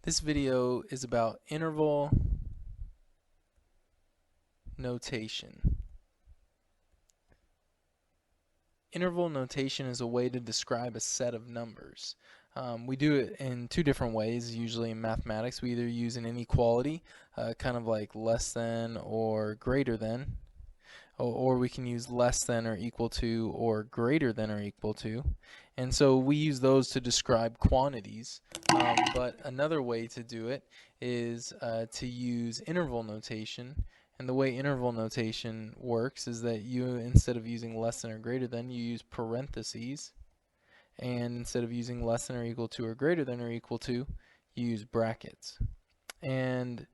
This video is about interval notation. Interval notation is a way to describe a set of numbers. We do it in two different ways, usually in mathematics. We either use an inequality, kind of like less than or greater than, or we can use less than or equal to or greater than or equal to. And so we use those to describe quantities. But another way to do it is to use interval notation. And the way interval notation works is that you, instead of using less than or greater than, you use parentheses. And instead of using less than or equal to or greater than or equal to, you use brackets. And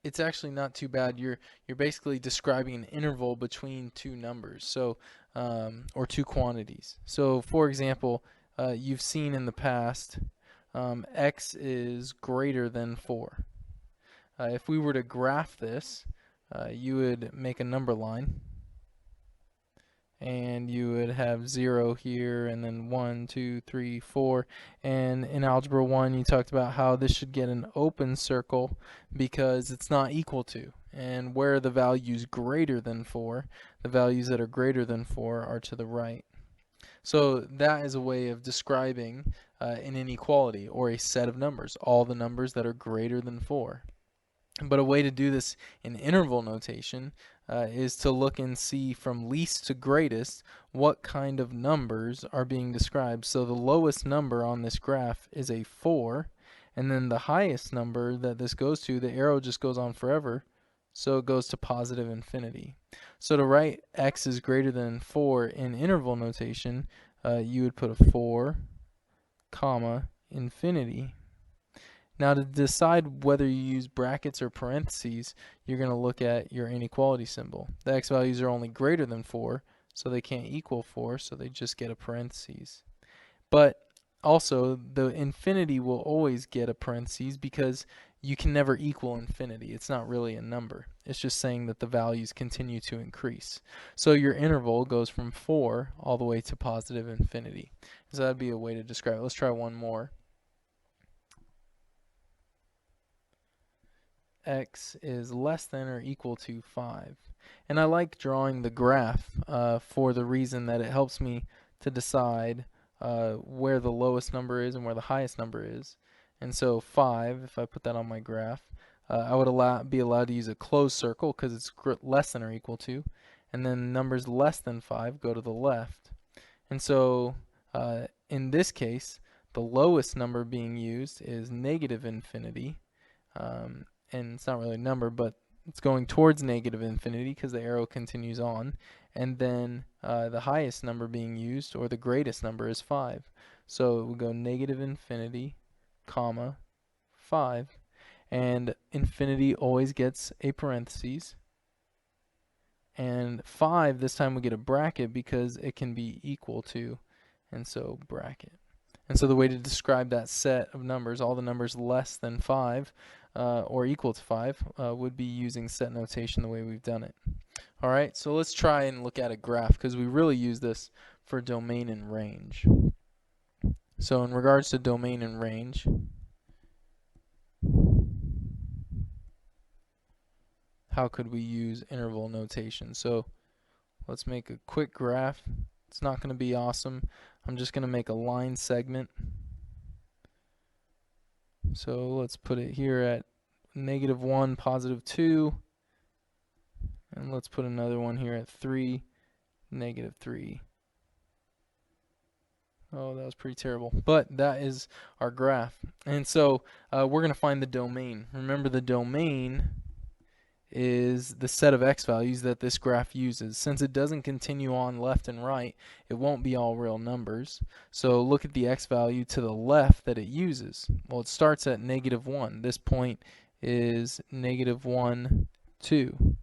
it's actually not too bad. You're basically describing an interval between two numbers, so or two quantities. So, for example, you've seen in the past x is greater than 4. If we were to graph this, you would make a number line, and you would have 0 here, and then 1, 2, 3, 4. And in Algebra 1, you talked about how this should get an open circle because it's not equal to. And where the value is greater than 4, the values that are greater than 4 are to the right. So that is a way of describing an inequality, or a set of numbers, all the numbers that are greater than 4. But a way to do this in interval notation is to look and see from least to greatest what kind of numbers are being described. So the lowest number on this graph is a 4, and then the highest number that this goes to, the arrow just goes on forever, so it goes to positive infinity. So to write x is greater than 4 in interval notation, you would put a 4, comma, infinity. Now, to decide whether you use brackets or parentheses, you're going to look at your inequality symbol. The x values are only greater than 4, so they can't equal 4, so they just get a parentheses. But also, the infinity will always get a parentheses because you can never equal infinity. It's not really a number. It's just saying that the values continue to increase. So your interval goes from 4 all the way to positive infinity. So that'd be a way to describe it. Let's try one more. X is less than or equal to 5. And I like drawing the graph for the reason that it helps me to decide where the lowest number is and where the highest number is. And so 5, if I put that on my graph, I would be allowed to use a closed circle because it's less than or equal to. And then numbers less than 5 go to the left. And so in this case, the lowest number being used is negative infinity. And it's not really a number, but it's going towards negative infinity because the arrow continues on. And then the highest number being used, or the greatest number, is 5. So it would go negative infinity, comma, 5. And infinity always gets a parentheses. And 5, this time we get a bracket because it can be equal to, and so bracket. And so the way to describe that set of numbers, all the numbers less than 5 or equal to 5, would be using set notation the way we've done it. All right, so let's try and look at a graph because we really use this for domain and range. So in regards to domain and range, how could we use interval notation? So let's make a quick graph. It's not going to be awesome. I'm just going to make a line segment. So let's put it here at -1, +2. And let's put another one here at 3, -3. Oh, that was pretty terrible. But that is our graph. And so we're going to find the domain. Remember, the domain is the set of x values that this graph uses. Since it doesn't continue on left and right, it won't be all real numbers. So look at the x value to the left that it uses. Well, it starts at -1. This point is -1, 2.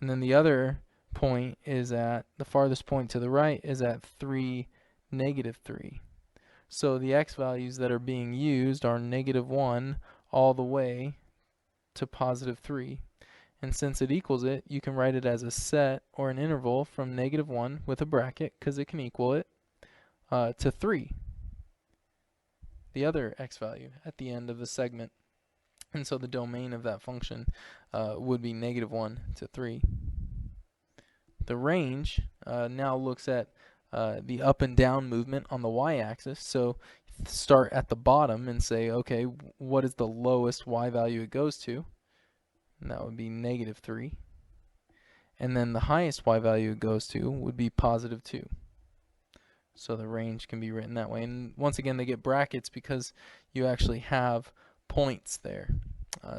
And then the other point is at, the farthest point to the right is at 3, -3. So the x values that are being used are -1 all the way to +3. And since it equals it, you can write it as a set or an interval from -1 with a bracket because it can equal it to 3. the other x value at the end of the segment. And so the domain of that function would be -1 to 3. The range now looks at the up and down movement on the y-axis. So start at the bottom and say, okay, what is the lowest y value it goes to? And that would be -3. And then the highest y value it goes to would be +2. So the range can be written that way. And once again, they get brackets because you actually have points there.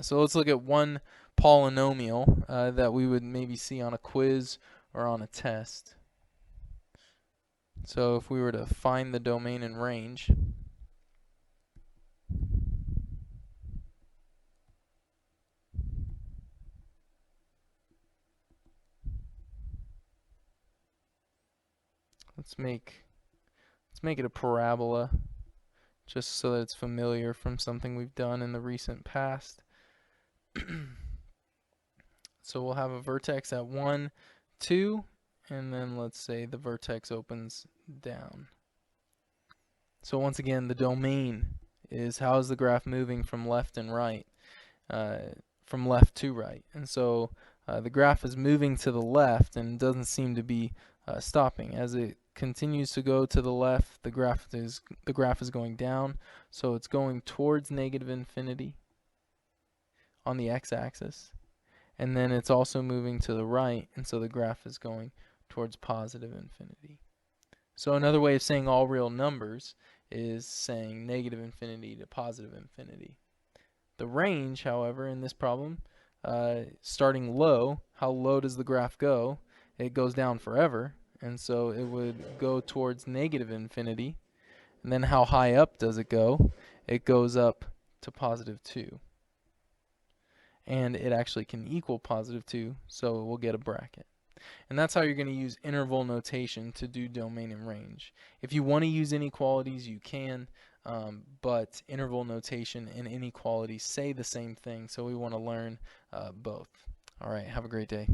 So let's look at one polynomial that we would maybe see on a quiz or on a test. So if we were to find the domain and range, let's make it a parabola, just so that it's familiar from something we've done in the recent past. So we'll have a vertex at 1, 2, and then let's say the vertex opens down. So once again, the domain is how is the graph moving from left and right, from left to right. And so the graph is moving to the left and doesn't seem to be stopping. As it continues to go to the left, the graph is going down, so it's going towards -infinity on the x-axis, and then it's also moving to the right, and so the graph is going towards +infinity. So another way of saying all real numbers is saying -infinity to +infinity. The range, however, in this problem, starting low, how low does the graph go? It goes down forever, and so it would go towards -infinity. And then how high up does it go? It goes up to +2. And it actually can equal +2, so we'll get a bracket. And that's how you're going to use interval notation to do domain and range. If you want to use inequalities, you can, but interval notation and inequalities say the same thing, so we want to learn both. All right, have a great day.